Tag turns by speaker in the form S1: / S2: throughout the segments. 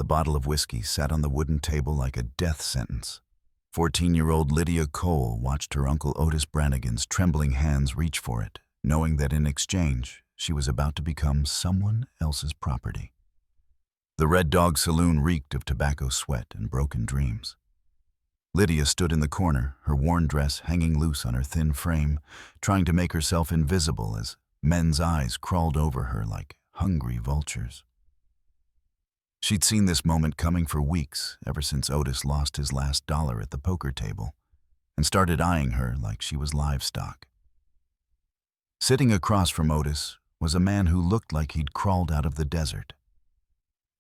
S1: The bottle of whiskey sat on the wooden table like a death sentence. 14-year-old Lydia Cole watched her Uncle Otis Brannigan's trembling hands reach for it, knowing that in exchange, she was about to become someone else's property. The Red Dog Saloon reeked of tobacco sweat and broken dreams. Lydia stood in the corner, her worn dress hanging loose on her thin frame, trying to make herself invisible as men's eyes crawled over her like hungry vultures. She'd seen this moment coming for weeks, ever since Otis lost his last dollar at the poker table, and started eyeing her like she was livestock. Sitting across from Otis was a man who looked like he'd crawled out of the desert.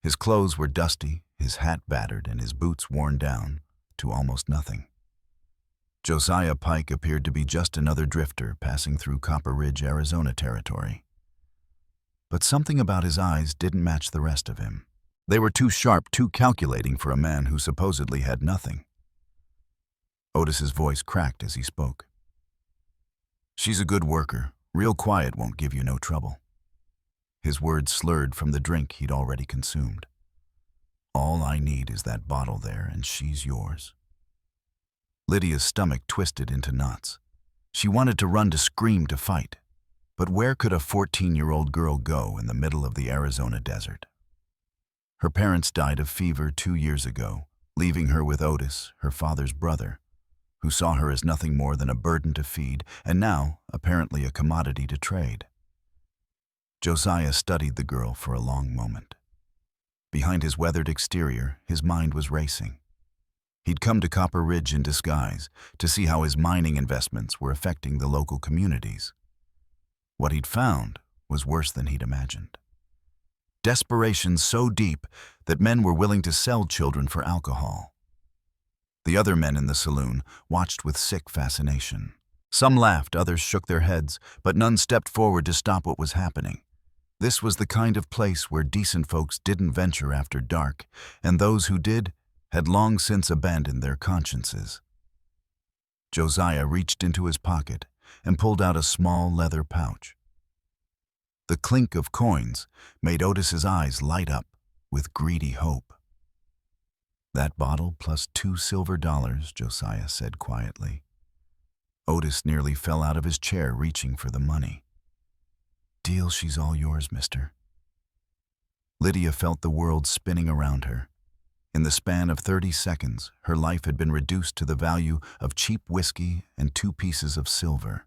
S1: His clothes were dusty, his hat battered, and his boots worn down to almost nothing. Josiah Pike appeared to be just another drifter passing through Copper Ridge, Arizona territory. But something about his eyes didn't match the rest of him. They were too sharp, too calculating for a man who supposedly had nothing. Otis's voice cracked as he spoke. "She's a good worker. Real quiet, won't give you no trouble." His words slurred from the drink he'd already consumed. "All I need is that bottle there, and she's yours." Lydia's stomach twisted into knots. She wanted to run, to scream, to fight. But where could a 14-year-old girl go in the middle of the Arizona desert? Her parents died of fever 2 years ago, leaving her with Otis, her father's brother, who saw her as nothing more than a burden to feed, and now, apparently, a commodity to trade. Josiah studied the girl for a long moment. Behind his weathered exterior, his mind was racing. He'd come to Copper Ridge in disguise to see how his mining investments were affecting the local communities. What he'd found was worse than he'd imagined. Desperation so deep that men were willing to sell children for alcohol. The other men in the saloon watched with sick fascination. Some laughed, others shook their heads, but none stepped forward to stop what was happening. This was the kind of place where decent folks didn't venture after dark, and those who did had long since abandoned their consciences. Josiah reached into his pocket and pulled out a small leather pouch. The clink of coins made Otis's eyes light up with greedy hope. "That bottle plus 2 silver dollars," Josiah said quietly. Otis nearly fell out of his chair reaching for the money. "Deal, she's all yours, mister." Lydia felt the world spinning around her. In the span of 30 seconds, her life had been reduced to the value of cheap whiskey and 2 pieces of silver.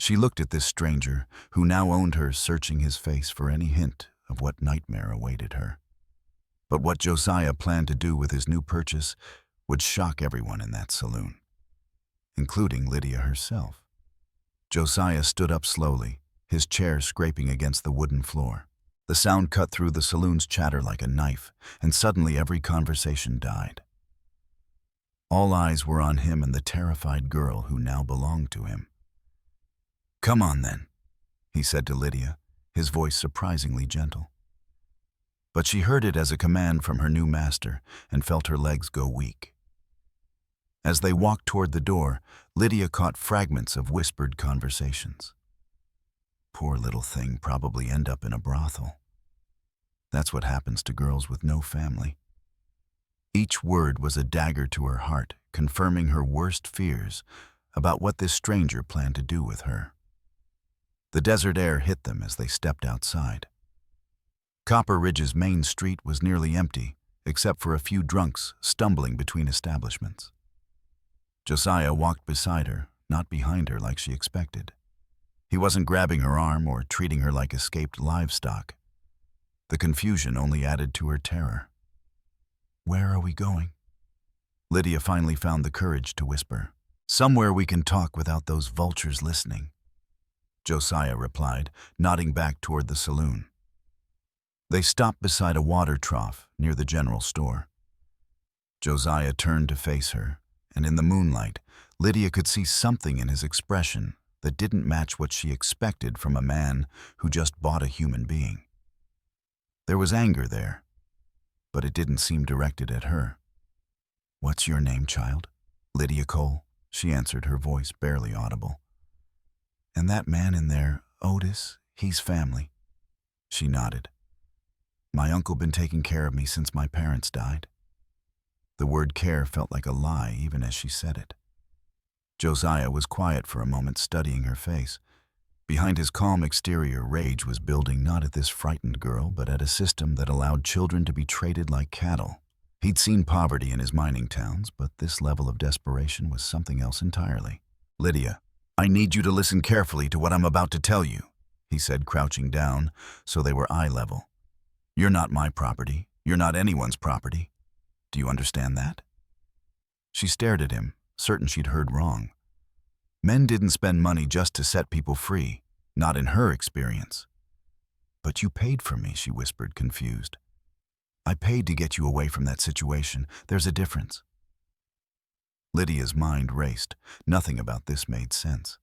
S1: She looked at this stranger, who now owned her, searching his face for any hint of what nightmare awaited her. But what Josiah planned to do with his new purchase would shock everyone in that saloon, including Lydia herself. Josiah stood up slowly, his chair scraping against the wooden floor. The sound cut through the saloon's chatter like a knife, and suddenly every conversation died. All eyes were on him and the terrified girl who now belonged to him. "Come on, then," he said to Lydia, his voice surprisingly gentle. But she heard it as a command from her new master and felt her legs go weak. As they walked toward the door, Lydia caught fragments of whispered conversations. "Poor little thing, probably end up in a brothel. That's what happens to girls with no family." Each word was a dagger to her heart, confirming her worst fears about what this stranger planned to do with her. The desert air hit them as they stepped outside. Copper Ridge's main street was nearly empty, except for a few drunks stumbling between establishments. Josiah walked beside her, not behind her like she expected. He wasn't grabbing her arm or treating her like escaped livestock. The confusion only added to her terror. "Where are we going?" Lydia finally found the courage to whisper. "Somewhere we can talk without those vultures listening," Josiah replied, nodding back toward the saloon. They stopped beside a water trough near the general store. Josiah turned to face her, and in the moonlight, Lydia could see something in his expression that didn't match what she expected from a man who just bought a human being. There was anger there, but it didn't seem directed at her. "What's your name, child?" "Lydia Cole," she answered, her voice barely audible. "And that man in there, Otis, he's family." She nodded. My uncle been taking care of me since my parents died. The word care felt like a lie even as she said it. Josiah was quiet for a moment, studying her face. Behind his calm exterior, rage was building not at this frightened girl, but at a system that allowed children to be traded like cattle. He'd seen poverty in his mining towns, but this level of desperation was something else entirely. "Lydia, I need you to listen carefully to what I'm about to tell you," he said, crouching down so they were eye level. "You're not my property. You're not anyone's property. Do you understand that?" She stared at him, certain she'd heard wrong. Men didn't spend money just to set people free, not in her experience. "But you paid for me," she whispered, confused. "I paid to get you away from that situation. There's a difference." Lydia's mind raced. Nothing about this made sense.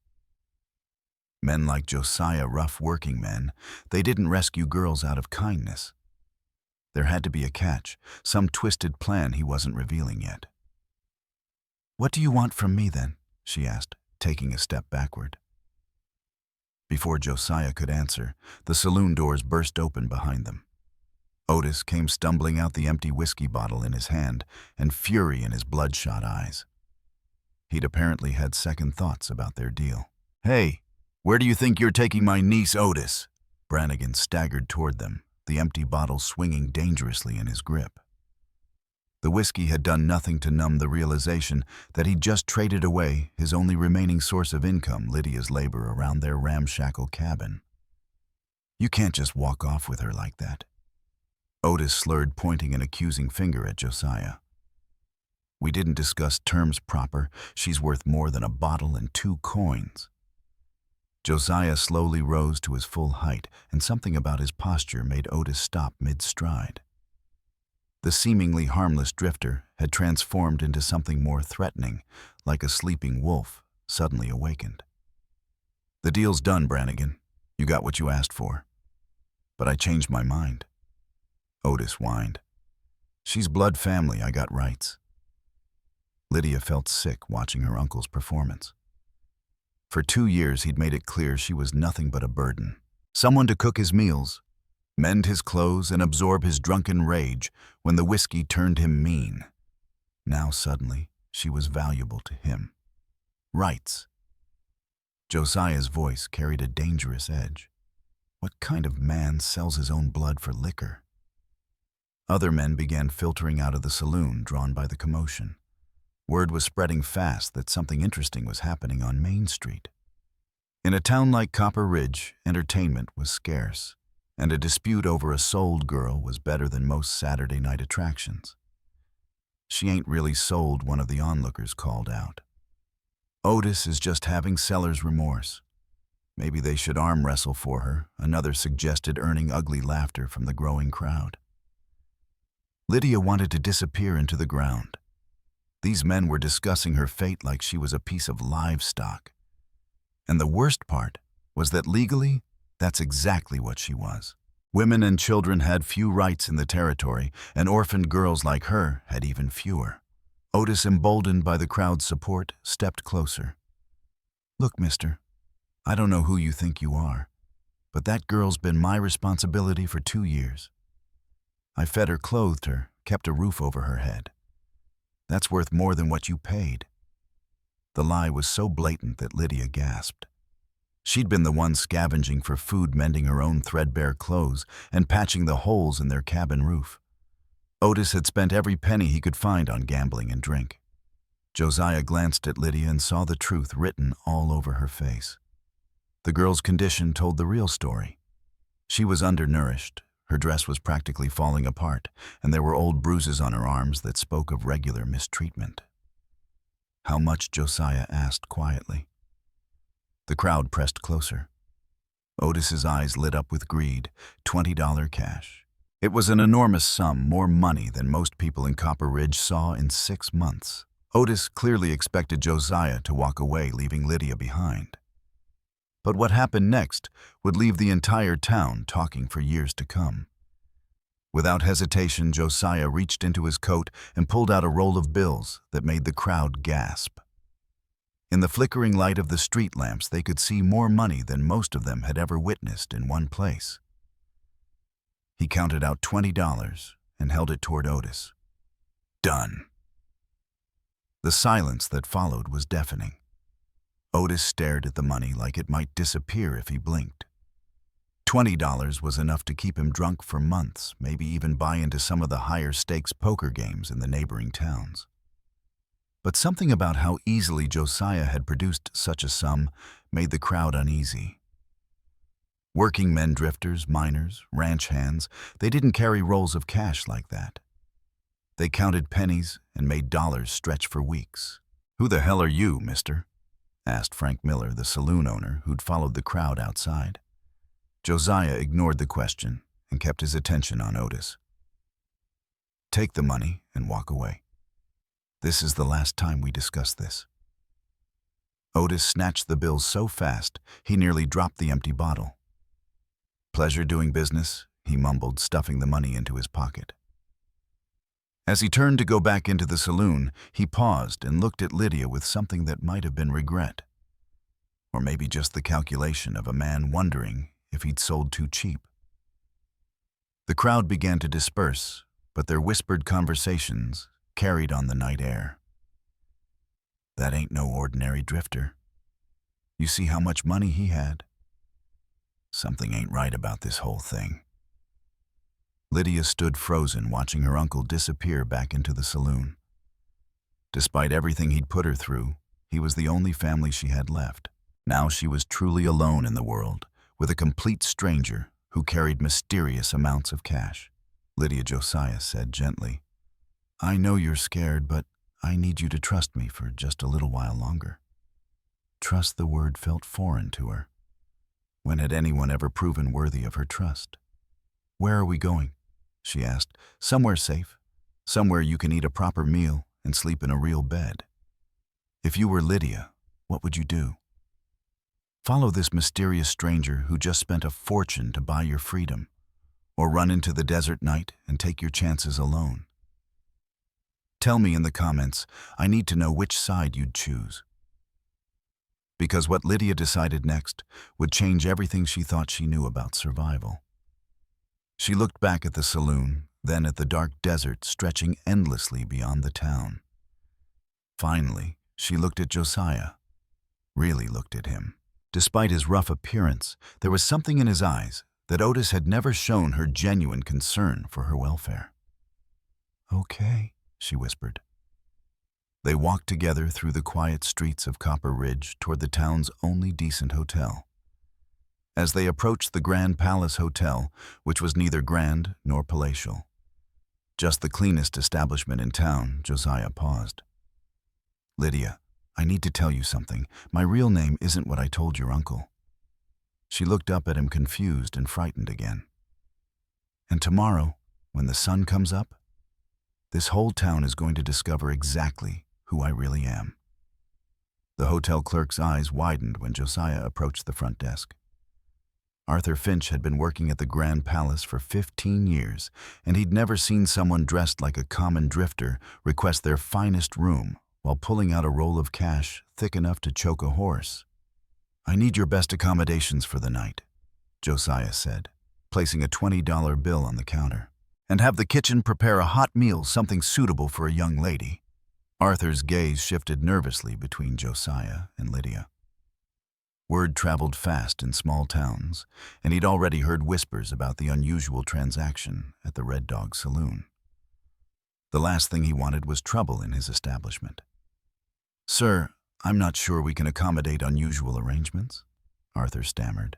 S1: Men like Josiah, rough working men, they didn't rescue girls out of kindness. There had to be a catch, some twisted plan he wasn't revealing yet. "What do you want from me then?" she asked, taking a step backward. Before Josiah could answer, the saloon doors burst open behind them. Otis came stumbling out, the empty whiskey bottle in his hand and fury in his bloodshot eyes. He'd apparently had second thoughts about their deal. "Hey, where do you think you're taking my niece, Otis?" Brannigan staggered toward them, the empty bottle swinging dangerously in his grip. The whiskey had done nothing to numb the realization that he'd just traded away his only remaining source of income, Lydia's labor around their ramshackle cabin. "You can't just walk off with her like that." Otis slurred, pointing an accusing finger at Josiah. "We didn't discuss terms proper. She's worth more than a bottle and 2 coins. Josiah slowly rose to his full height, and something about his posture made Otis stop mid-stride. The seemingly harmless drifter had transformed into something more threatening, like a sleeping wolf suddenly awakened. "The deal's done, Brannigan. You got what you asked for. But I changed my mind." Otis whined. "She's blood family. I got rights." Lydia felt sick watching her uncle's performance. For 2 years he'd made it clear she was nothing but a burden. Someone to cook his meals, mend his clothes, and absorb his drunken rage when the whiskey turned him mean. Now suddenly she was valuable to him. Rights. Josiah's voice carried a dangerous edge. What kind of man sells his own blood for liquor? Other men began filtering out of the saloon, drawn by the commotion. Word was spreading fast that something interesting was happening on Main Street. In a town like Copper Ridge, entertainment was scarce, and a dispute over a sold girl was better than most Saturday night attractions. "She ain't really sold," one of the onlookers called out. "Otis is just having seller's remorse. Maybe they should arm wrestle for her," another suggested, earning ugly laughter from the growing crowd. Lydia wanted to disappear into the ground. These men were discussing her fate like she was a piece of livestock. And the worst part was that legally, that's exactly what she was. Women and children had few rights in the territory, and orphaned girls like her had even fewer. Otis, emboldened by the crowd's support, stepped closer. "Look, mister, I don't know who you think you are, but that girl's been my responsibility for 2 years. I fed her, clothed her, kept a roof over her head. That's worth more than what you paid." The lie was so blatant that Lydia gasped. She'd been the one scavenging for food, mending her own threadbare clothes, and patching the holes in their cabin roof. Otis had spent every penny he could find on gambling and drink. Josiah glanced at Lydia and saw the truth written all over her face. The girl's condition told the real story. She was undernourished. Her dress was practically falling apart, and there were old bruises on her arms that spoke of regular mistreatment. "How much?" Josiah asked quietly. The crowd pressed closer. Otis's eyes lit up with greed. $20 cash. It was an enormous sum, more money than most people in Copper Ridge saw in 6 months. Otis clearly expected Josiah to walk away, leaving Lydia behind. But what happened next would leave the entire town talking for years to come. Without hesitation, Josiah reached into his coat and pulled out a roll of bills that made the crowd gasp. In the flickering light of the street lamps, they could see more money than most of them had ever witnessed in one place. He counted out $20 and held it toward Otis. Done. The silence that followed was deafening. Otis stared at the money like it might disappear if he blinked. $20 was enough to keep him drunk for months, maybe even buy into some of the higher-stakes poker games in the neighboring towns. But something about how easily Josiah had produced such a sum made the crowd uneasy. Working men, drifters, miners, ranch hands, they didn't carry rolls of cash like that. They counted pennies and made dollars stretch for weeks. "Who the hell are you, mister?" asked Frank Miller, the saloon owner who'd followed the crowd outside. Josiah ignored the question and kept his attention on Otis. "Take the money and walk away. This is the last time we discuss this." Otis snatched the bill so fast he nearly dropped the empty bottle. "Pleasure doing business," he mumbled, stuffing the money into his pocket. As he turned to go back into the saloon, he paused and looked at Lydia with something that might have been regret. Or maybe just the calculation of a man wondering if he'd sold too cheap. The crowd began to disperse, but their whispered conversations carried on the night air. "That ain't no ordinary drifter. You see how much money he had? Something ain't right about this whole thing." Lydia stood frozen, watching her uncle disappear back into the saloon. Despite everything he'd put her through, he was the only family she had left. Now she was truly alone in the world, with a complete stranger who carried mysterious amounts of cash. "Lydia," Josiah said gently, "I know you're scared, but I need you to trust me for just a little while longer." Trust, the word felt foreign to her. When had anyone ever proven worthy of her trust? "Where are we going?" she asked. "Somewhere safe. Somewhere you can eat a proper meal and sleep in a real bed. If you were Lydia, what would you do? Follow this mysterious stranger who just spent a fortune to buy your freedom, or run into the desert night and take your chances alone? Tell me in the comments. I need to know which side you'd choose." Because what Lydia decided next would change everything she thought she knew about survival. She looked back at the saloon, then at the dark desert stretching endlessly beyond the town. Finally, she looked at Josiah, really looked at him. Despite his rough appearance, there was something in his eyes that Otis had never shown her genuine concern for her welfare. "Okay," she whispered. They walked together through the quiet streets of Copper Ridge toward the town's only decent hotel. As they approached the Grand Palace Hotel, which was neither grand nor palatial, just the cleanest establishment in town, Josiah paused. "Lydia, I need to tell you something. My real name isn't what I told your uncle." She looked up at him, confused and frightened again. "And tomorrow, when the sun comes up, this whole town is going to discover exactly who I really am." The hotel clerk's eyes widened when Josiah approached the front desk. Arthur Finch had been working at the Grand Palace for 15 years, and he'd never seen someone dressed like a common drifter request their finest room while pulling out a roll of cash thick enough to choke a horse. "I need your best accommodations for the night," Josiah said, placing a $20 bill on the counter. "And have the kitchen prepare a hot meal, something suitable for a young lady." Arthur's gaze shifted nervously between Josiah and Lydia. Word traveled fast in small towns, and he'd already heard whispers about the unusual transaction at the Red Dog Saloon. The last thing he wanted was trouble in his establishment. "Sir, I'm not sure we can accommodate unusual arrangements," Arthur stammered.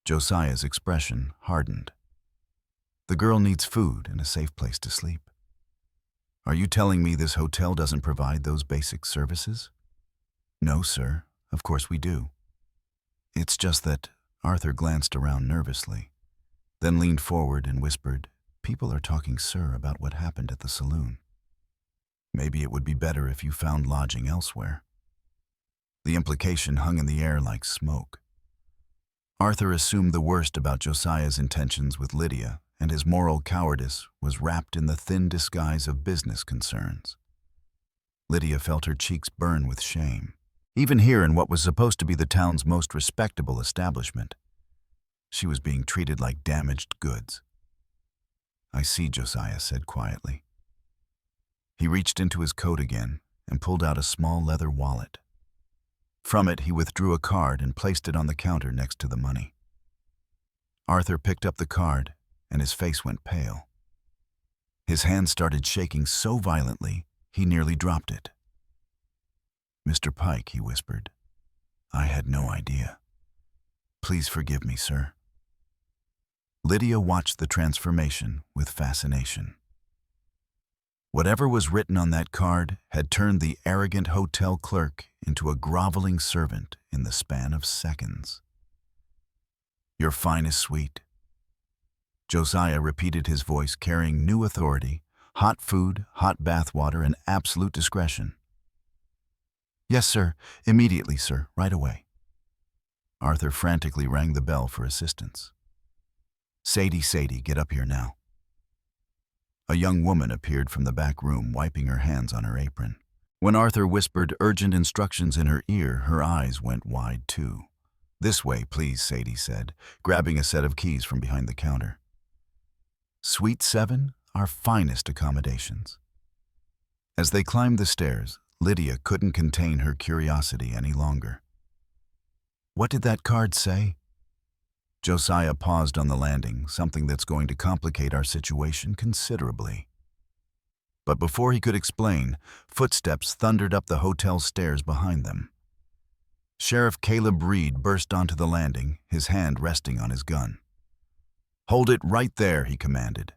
S1: Josiah's expression hardened. "The girl needs food and a safe place to sleep. Are you telling me this hotel doesn't provide those basic services?" "No, sir. Of course we do. It's just that," Arthur glanced around nervously, then leaned forward and whispered, "People are talking, sir, about what happened at the saloon. Maybe it would be better if you found lodging elsewhere." The implication hung in the air like smoke. Arthur assumed the worst about Josiah's intentions with Lydia, and his moral cowardice was wrapped in the thin disguise of business concerns. Lydia felt her cheeks burn with shame. Even here in what was supposed to be the town's most respectable establishment, she was being treated like damaged goods. "I see," Josiah said quietly. He reached into his coat again and pulled out a small leather wallet. From it, he withdrew a card and placed it on the counter next to the money. Arthur picked up the card, and his face went pale. His hand started shaking so violently, he nearly dropped it. "Mr. Pike," he whispered, "I had no idea. Please forgive me, sir." Lydia watched the transformation with fascination. Whatever was written on that card had turned the arrogant hotel clerk into a groveling servant in the span of seconds. "Your finest suite." Josiah repeated, his voice carrying new authority: hot food, hot bath water, and absolute discretion. "Yes, sir. Immediately, sir. Right away." Arthur frantically rang the bell for assistance. Sadie, get up here now." A young woman appeared from the back room, wiping her hands on her apron. When Arthur whispered urgent instructions in her ear, her eyes went wide too. "This way, please," Sadie said, grabbing a set of keys from behind the counter. Suite 7, our finest accommodations. As they climbed the stairs, Lydia couldn't contain her curiosity any longer. "What did that card say?" Josiah paused on the landing, something that's going to complicate our situation considerably. But before he could explain, footsteps thundered up the hotel stairs behind them. Sheriff Caleb Reed burst onto the landing, his hand resting on his gun. "Hold it right there," he commanded.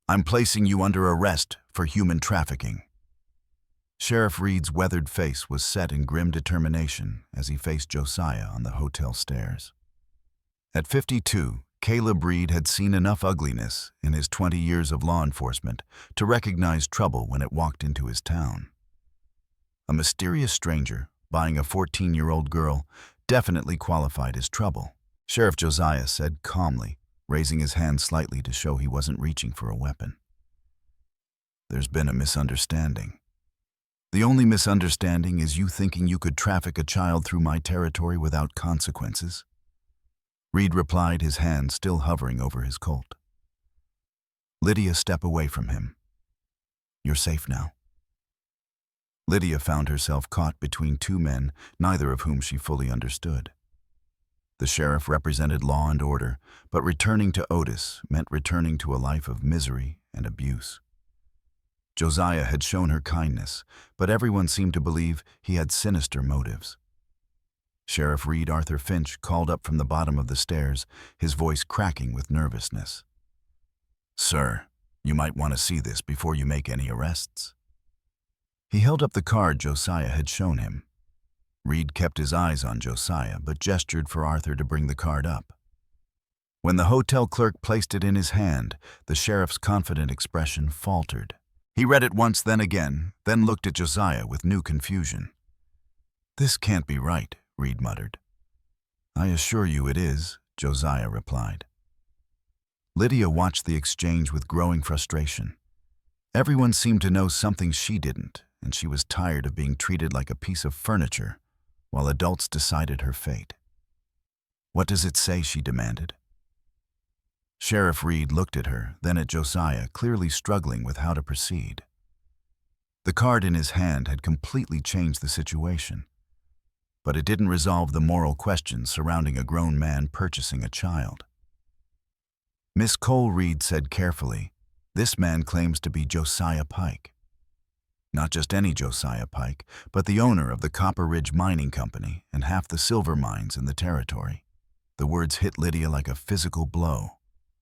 S1: "I'm placing you under arrest for human trafficking." Sheriff Reed's weathered face was set in grim determination as he faced Josiah on the hotel stairs. At 52, Caleb Reed had seen enough ugliness in his 20 years of law enforcement to recognize trouble when it walked into his town. A mysterious stranger buying a 14-year-old girl definitely qualified as trouble, Sheriff Josiah said calmly, raising his hand slightly to show he wasn't reaching for a weapon. "There's been a misunderstanding. The only misunderstanding is you thinking you could traffic a child through my territory without consequences." Reed replied, his hand still hovering over his Colt. Lydia, step away from him. "You're safe now." Lydia found herself caught between two men, neither of whom she fully understood. The sheriff represented law and order, but returning to Otis meant returning to a life of misery and abuse. Josiah had shown her kindness, but everyone seemed to believe he had sinister motives. Sheriff Reed Arthur Finch called up from the bottom of the stairs, his voice cracking with nervousness. "Sir, you might want to see this before you make any arrests." He held up the card Josiah had shown him. Reed kept his eyes on Josiah, but gestured for Arthur to bring the card up. When the hotel clerk placed it in his hand, the sheriff's confident expression faltered. He read it once, then again, then looked at Josiah with new confusion. "This can't be right," Reed muttered. "I assure you it is," Josiah replied. Lydia watched the exchange with growing frustration. Everyone seemed to know something she didn't, and she was tired of being treated like a piece of furniture while adults decided her fate. "What does it say?" she demanded. Sheriff Reed looked at her, then at Josiah, clearly struggling with how to proceed. The card in his hand had completely changed the situation, but it didn't resolve the moral questions surrounding a grown man purchasing a child. Miss Cole, Reed said carefully, "This man claims to be Josiah Pike. Not just any Josiah Pike, but the owner of the Copper Ridge Mining Company and half the silver mines in the territory." The words hit Lydia like a physical blow.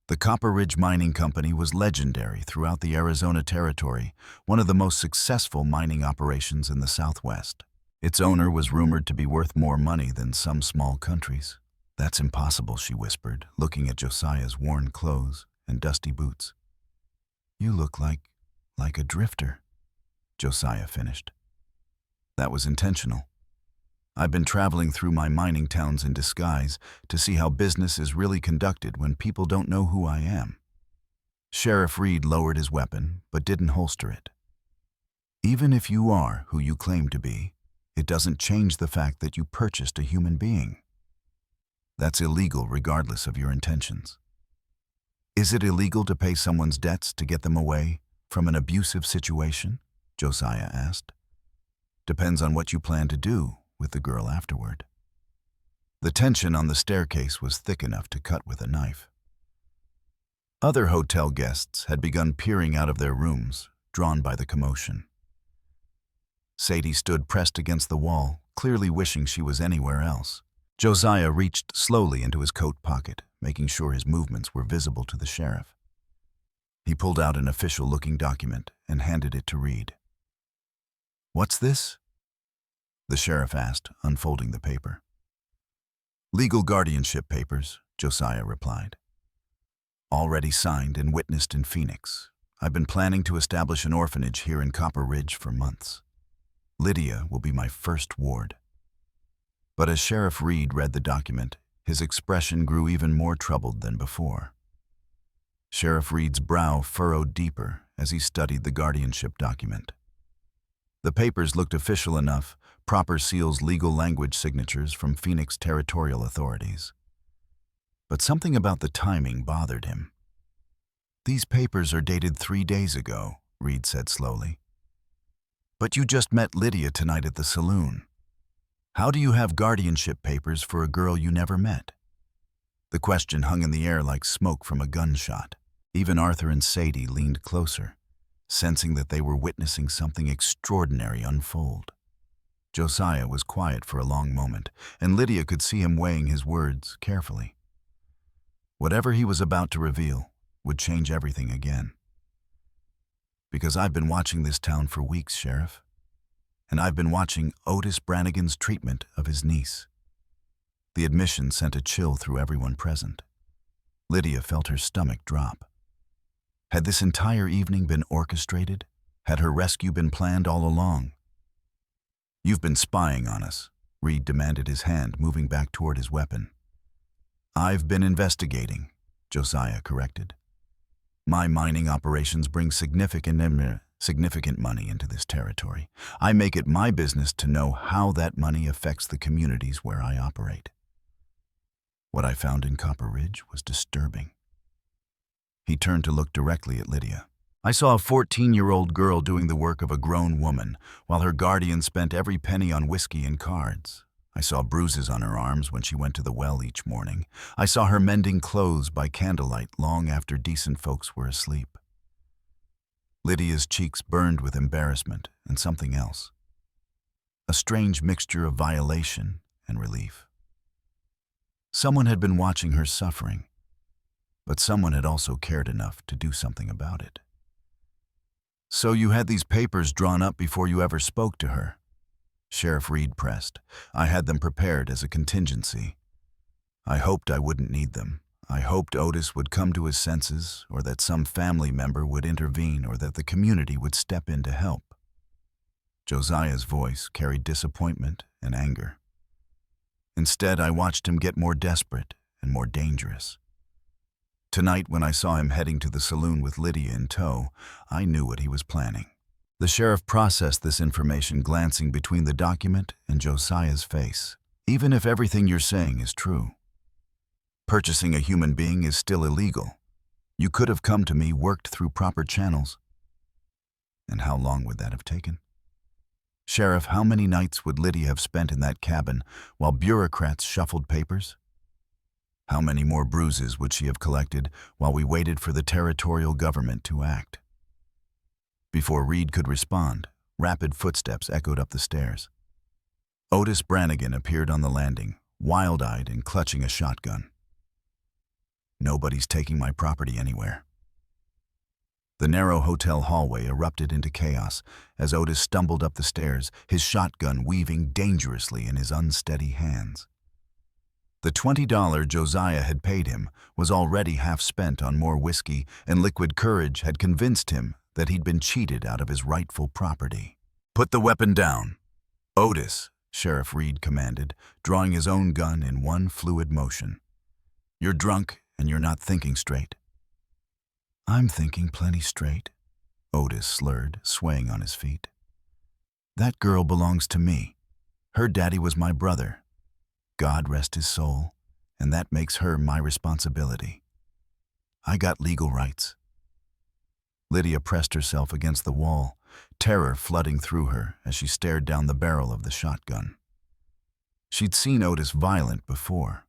S1: The Copper Ridge Mining Company was legendary throughout the Arizona Territory, one of the most successful mining operations in the Southwest. Its owner was rumored to be worth more money than some small countries. "That's impossible," she whispered, looking at Josiah's worn clothes and dusty boots. "You look like a drifter," Josiah finished. "That was intentional. I've been traveling through my mining towns in disguise to see how business is really conducted when people don't know who I am." Sheriff Reed lowered his weapon, but didn't holster it. "Even if you are who you claim to be, it doesn't change the fact that you purchased a human being. That's illegal regardless of your intentions." Is it illegal to pay someone's debts to get them away from an abusive situation? Josiah asked. Depends on what you plan to do with the girl afterward. The tension on the staircase was thick enough to cut with a knife. Other hotel guests had begun peering out of their rooms, drawn by the commotion. Sadie stood pressed against the wall, clearly wishing she was anywhere else. Josiah reached slowly into his coat pocket, making sure his movements were visible to the sheriff. He pulled out an official-looking document and handed it to Reed. "What's this?" the sheriff asked, unfolding the paper. "Legal guardianship papers," Josiah replied. "Already signed and witnessed in Phoenix. I've been planning to establish an orphanage here in Copper Ridge for months. Lydia will be my first ward." But as Sheriff Reed read the document, his expression grew even more troubled than before. Sheriff Reed's brow furrowed deeper as he studied the guardianship document. The papers looked official enough, proper seals, legal language signatures from Phoenix territorial authorities. But something about the timing bothered him. "These papers are dated 3 days ago," Reed said slowly. "But you just met Lydia tonight at the saloon. How do you have guardianship papers for a girl you never met?" The question hung in the air like smoke from a gunshot. Even Arthur and Sadie leaned closer, sensing that they were witnessing something extraordinary unfold. Josiah was quiet for a long moment, and Lydia could see him weighing his words carefully. Whatever he was about to reveal would change everything again. "Because I've been watching this town for weeks, Sheriff. And I've been watching Otis Brannigan's treatment of his niece." The admission sent a chill through everyone present. Lydia felt her stomach drop. Had this entire evening been orchestrated? Had her rescue been planned all along? "You've been spying on us," Reed demanded, his hand moving back toward his weapon. "I've been investigating," Josiah corrected. "My mining operations bring significant money into this territory. I make it my business to know how that money affects the communities where I operate." What I found in Copper Ridge was disturbing. He turned to look directly at Lydia. "I saw a 14-year-old girl doing the work of a grown woman, while her guardian spent every penny on whiskey and cards. I saw bruises on her arms when she went to the well each morning. I saw her mending clothes by candlelight long after decent folks were asleep." Lydia's cheeks burned with embarrassment and something else. A strange mixture of violation and relief. Someone had been watching her suffering, but someone had also cared enough to do something about it. "So you had these papers drawn up before you ever spoke to her?" Sheriff Reed pressed. "I had them prepared as a contingency. I hoped I wouldn't need them. I hoped Otis would come to his senses, or that some family member would intervene, or that the community would step in to help." Josiah's voice carried disappointment and anger. "Instead, I watched him get more desperate and more dangerous. Tonight, when I saw him heading to the saloon with Lydia in tow, I knew what he was planning." The sheriff processed this information, glancing between the document and Josiah's face. "Even if everything you're saying is true, purchasing a human being is still illegal. You could have come to me, worked through proper channels." "And how long would that have taken?" "Sheriff, how many nights would Lydia have spent in that cabin while bureaucrats shuffled papers? How many more bruises would she have collected while we waited for the territorial government to act?" Before Reed could respond, rapid footsteps echoed up the stairs. Otis Brannigan appeared on the landing, wild-eyed and clutching a shotgun. "Nobody's taking my property anywhere." The narrow hotel hallway erupted into chaos as Otis stumbled up the stairs, his shotgun weaving dangerously in his unsteady hands. The $20 Josiah had paid him was already half spent on more whiskey, and liquid courage had convinced him that he'd been cheated out of his rightful property. "Put the weapon down." "Otis," Sheriff Reed commanded, drawing his own gun in one fluid motion. "You're drunk and you're not thinking straight." "I'm thinking plenty straight," Otis slurred, swaying on his feet. "That girl belongs to me. Her daddy was my brother. God rest his soul, and that makes her my responsibility. I got legal rights. Lydia pressed herself against the wall, terror flooding through her as she stared down the barrel of the shotgun. She'd seen Otis violent before,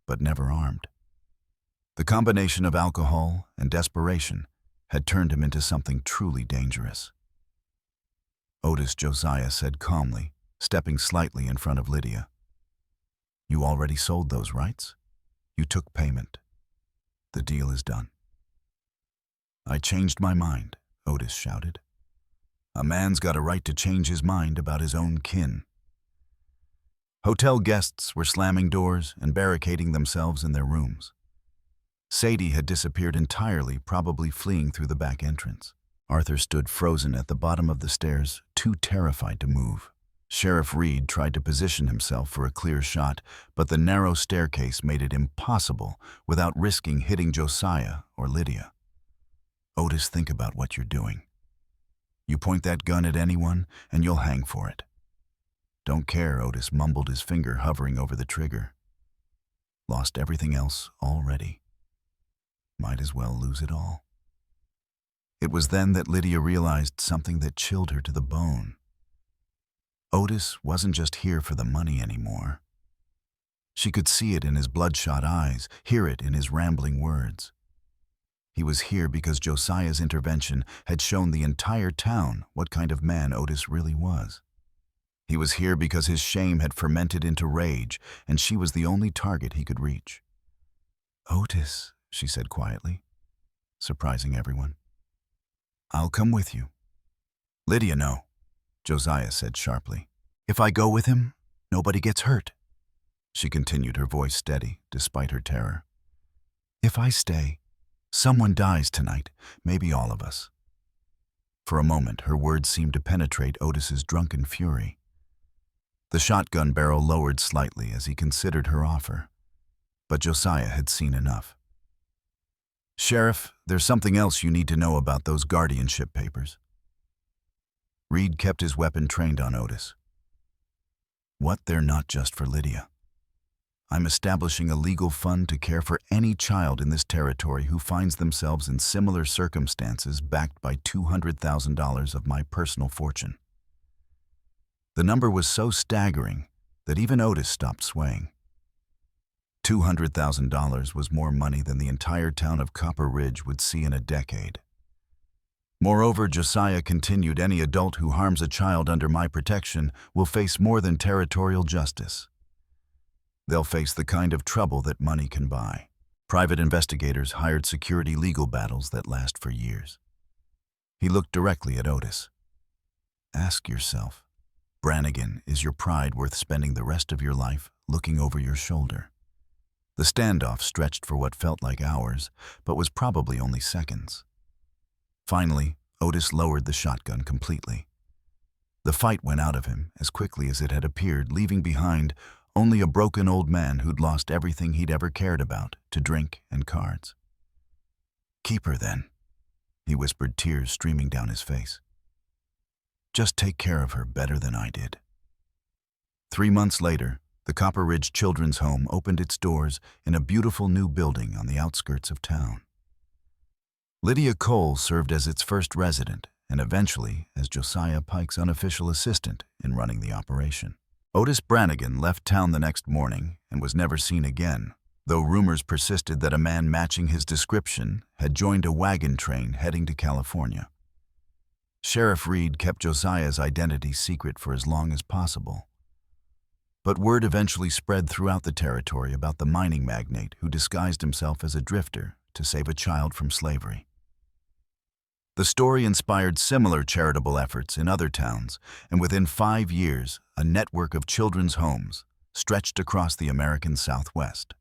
S1: but never armed. The combination of alcohol and desperation had turned him into something truly dangerous. Otis, Josiah said calmly, stepping slightly in front of Lydia. You already sold those rights? You took payment. The deal is done. I changed my mind, Otis shouted. A man's got a right to change his mind about his own kin. Hotel guests were slamming doors and barricading themselves in their rooms. Sadie had disappeared entirely, probably fleeing through the back entrance. Arthur stood frozen at the bottom of the stairs, too terrified to move. Sheriff Reed tried to position himself for a clear shot, but the narrow staircase made it impossible without risking hitting Josiah or Lydia. Otis, think about what you're doing. You point that gun at anyone, and you'll hang for it. Don't care, Otis mumbled, his finger hovering over the trigger. Lost everything else already. Might as well lose it all. It was then that Lydia realized something that chilled her to the bone. Otis wasn't just here for the money anymore. She could see it in his bloodshot eyes, hear it in his rambling words. He was here because Josiah's intervention had shown the entire town what kind of man Otis really was. He was here because his shame had fermented into rage, and she was the only target he could reach. Otis, she said quietly, surprising everyone. I'll come with you. Lydia, no, Josiah said sharply. If I go with him, nobody gets hurt. She continued, her voice steady, despite her terror. If I stay, someone dies tonight, maybe all of us. For a moment, her words seemed to penetrate Otis's drunken fury. The shotgun barrel lowered slightly as he considered her offer, but Josiah had seen enough. Sheriff, there's something else you need to know about those guardianship papers. Reed kept his weapon trained on Otis. What? They're not just for Lydia. I'm establishing a legal fund to care for any child in this territory who finds themselves in similar circumstances, backed by $200,000 of my personal fortune. The number was so staggering that even Otis stopped swaying. $200,000 was more money than the entire town of Copper Ridge would see in a decade. Moreover, Josiah continued, any adult who harms a child under my protection will face more than territorial justice. They'll face the kind of trouble that money can buy. Private investigators hired security legal battles that last for years. He looked directly at Otis. Ask yourself, Brannigan, is your pride worth spending the rest of your life looking over your shoulder? The standoff stretched for what felt like hours, but was probably only seconds. Finally, Otis lowered the shotgun completely. The fight went out of him as quickly as it had appeared, leaving behind only a broken old man who'd lost everything he'd ever cared about to drink and cards. Keep her then, he whispered, tears streaming down his face. Just take care of her better than I did. 3 months later, the Copper Ridge Children's Home opened its doors in a beautiful new building on the outskirts of town. Lydia Cole served as its first resident and eventually as Josiah Pike's unofficial assistant in running the operation. Otis Brannigan left town the next morning and was never seen again, though rumors persisted that a man matching his description had joined a wagon train heading to California. Sheriff Reed kept Josiah's identity secret for as long as possible. But word eventually spread throughout the territory about the mining magnate who disguised himself as a drifter to save a child from slavery. The story inspired similar charitable efforts in other towns, and within 5 years, a network of children's homes stretched across the American Southwest.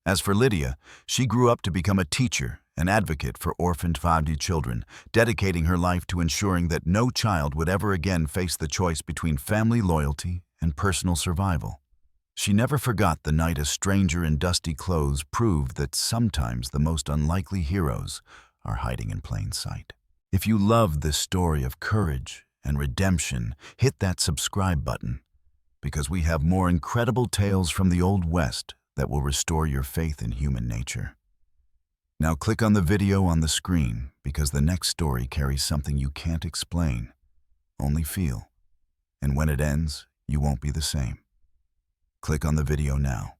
S1: As for Lydia, she grew up to become a teacher, an advocate for orphaned Fadi children, dedicating her life to ensuring that no child would ever again face the choice between family loyalty and personal survival. She never forgot the night a stranger in dusty clothes proved that sometimes the most unlikely heroes are hiding in plain sight. If you love this story of courage and redemption, hit that subscribe button, because we have more incredible tales from the Old West that will restore your faith in human nature. Now click on the video on the screen because the next story carries something you can't explain, only feel. And when it ends, you won't be the same. Click on the video now.